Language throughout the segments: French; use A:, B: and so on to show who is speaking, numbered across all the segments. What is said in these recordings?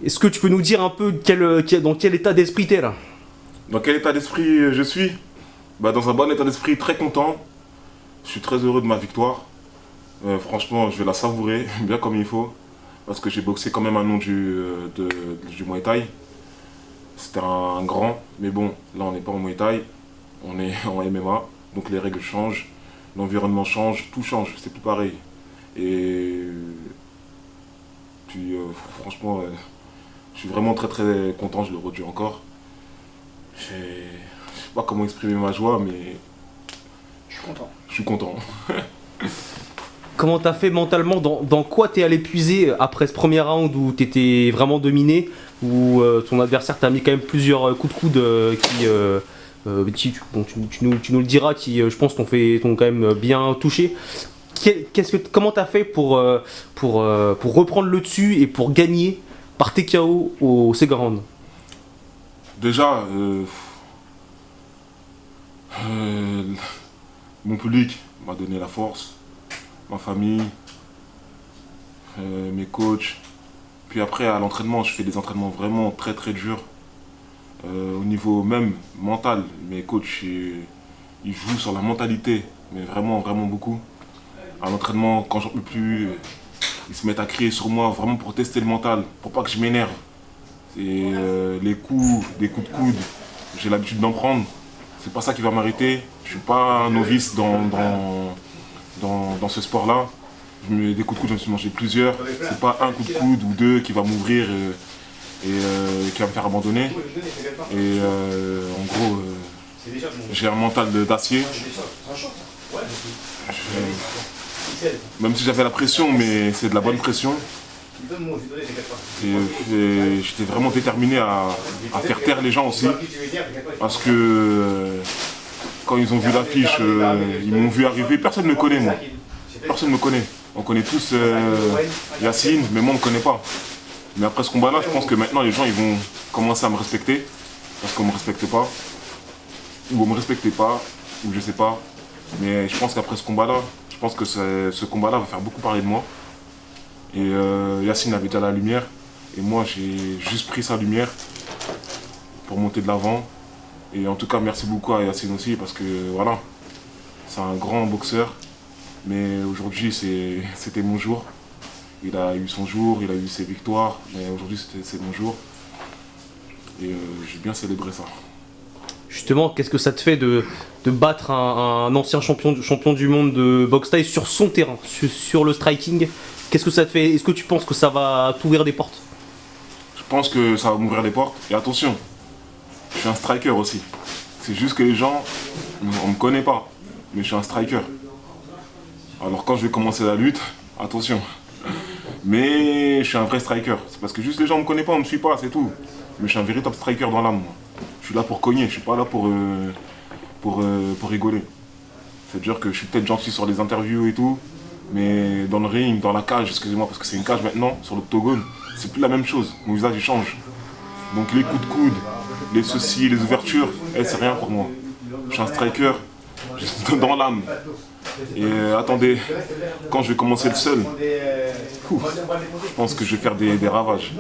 A: Est-ce que tu peux nous dire un peu dans quel état d'esprit t'es là?
B: Dans quel état d'esprit je suis? Dans un bon état d'esprit, très content. Je suis très heureux de ma victoire. Franchement, je vais la savourer bien comme il faut. Parce que j'ai boxé quand même un nom du Muay Thai. C'était un grand, mais bon, là on n'est pas en Muay Thai, on est en MMA. Donc les règles changent, l'environnement change, tout change, c'est plus pareil. Et puis franchement, je suis vraiment très très content, je le redis encore. Je sais pas comment exprimer ma joie, mais
C: Je suis content.
B: je suis content.
A: Comment t'as fait mentalement? Dans quoi t'es allé puiser après ce premier round où t'étais vraiment dominé, où ton adversaire t'a mis quand même plusieurs coups de coude tu nous le diras, qui je pense t'ont quand même bien touché. Comment t'as fait pour reprendre le dessus et pour gagner par TKO au second round?
B: Déjà, mon public m'a donné la force, ma famille, mes coachs. Puis après, à l'entraînement, je fais des entraînements vraiment très très durs. Au niveau même mental, mes coachs, ils jouent sur la mentalité, mais vraiment, vraiment beaucoup. À l'entraînement, quand j'en peux plus, ils se mettent à crier sur moi, vraiment pour tester le mental, pour pas que je m'énerve. Et les coups, des coups de coude, j'ai l'habitude d'en prendre. C'est pas ça qui va m'arrêter. Je suis pas un novice dans ce sport-là. Des coups de coude, j'en suis mangé plusieurs. C'est pas un coup de coude ou deux qui va m'ouvrir et qui va me faire abandonner. Et en gros, j'ai un mental d'acier. Même si j'avais la pression, mais c'est de la bonne pression. Et j'étais vraiment déterminé à faire taire les gens aussi. Parce que quand ils ont vu l'affiche, ils m'ont vu arriver. Personne ne me connaît, moi. Personne ne me connaît. On connaît tous Yacine, mais moi on ne me connaît pas. Mais après ce combat-là, je pense que maintenant les gens ils vont commencer à me respecter. Parce qu'on ne me respecte pas. Ou on ne me respectait pas. Ou je sais pas. Mais je pense qu'après ce combat-là, je pense que ce combat-là va faire beaucoup parler de moi. Et Yacine avait déjà la lumière. Et moi j'ai juste pris sa lumière pour monter de l'avant. Et en tout cas merci beaucoup à Yacine aussi parce que voilà, c'est un grand boxeur. Mais aujourd'hui c'était mon jour. Il a eu son jour, il a eu ses victoires. Mais aujourd'hui c'est mon jour. Et j'ai bien célébré ça.
A: Justement, qu'est-ce que ça te fait de battre un ancien champion du monde de boxe thaï sur son terrain, sur le striking? Qu'est-ce que ça te fait? Est-ce que tu penses que ça va t'ouvrir des portes?
B: Je pense que ça va m'ouvrir des portes. Et attention, je suis un striker aussi. C'est juste que les gens, on me connaît pas. Mais je suis un striker. Alors quand je vais commencer la lutte, attention. Mais je suis un vrai striker. C'est parce que juste les gens me connaissent pas, on me suit pas, c'est tout. Mais je suis un véritable striker dans l'âme, moi. Je suis là pour cogner, je suis pas là pour rigoler. C'est-à-dire que je suis peut-être gentil sur les interviews et tout, mais dans le ring, dans la cage, excusez-moi, parce que c'est une cage maintenant, sur l'octogone, c'est plus la même chose. Mon visage il change. Donc les coups de coude, les ceci, les ouvertures, c'est rien pour moi. Je suis un striker, je suis dans l'âme. Et attendez, quand je vais commencer le seul, je pense que je vais faire des ravages.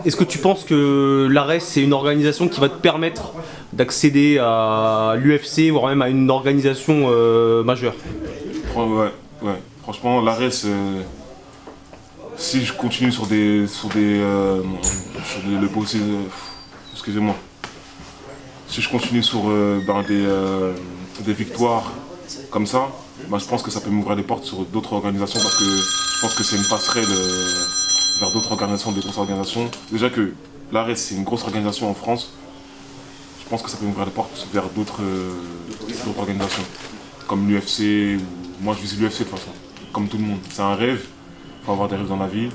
A: Est-ce que tu penses que l'ARES c'est une organisation qui va te permettre d'accéder à l'UFC, voire même à une organisation majeure?
B: Ouais. Franchement, l'ARES, si je continue sur le excusez-moi. Si je continue sur des victoires comme ça, je pense que ça peut m'ouvrir des portes sur d'autres organisations parce que je pense que c'est une passerelle vers d'autres organisations, des grosses organisations. Déjà que l'ARES c'est une grosse organisation en France, je pense que ça peut m'ouvrir des portes vers d'autres organisations, comme l'UFC. Moi je vise l'UFC de toute façon, comme tout le monde. C'est un rêve, il faut avoir des rêves dans la vie,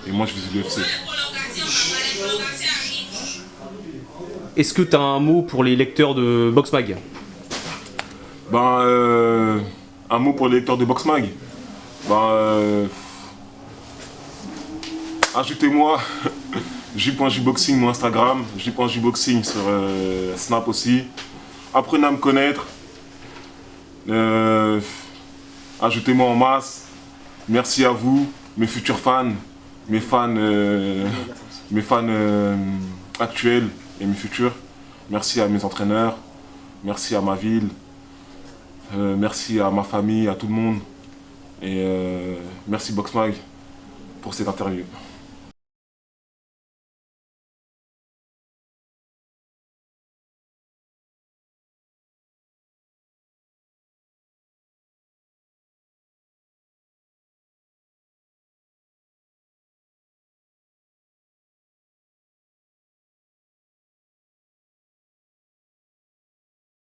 B: et moi je vise l'UFC.
A: Est-ce que tu as un mot pour les lecteurs de BoxMag?
B: Un mot pour les lecteurs de BoxMag. Ajoutez-moi J.Jboxing mon Instagram, J.Jboxing sur Snap aussi. Apprenez à me connaître. Ajoutez-moi en masse. Merci à vous, mes futurs fans, mes fans mes fans actuels et mes futurs. Merci à mes entraîneurs. Merci à ma ville. Merci à ma famille, à tout le monde. Et merci Boxmag pour cette interview.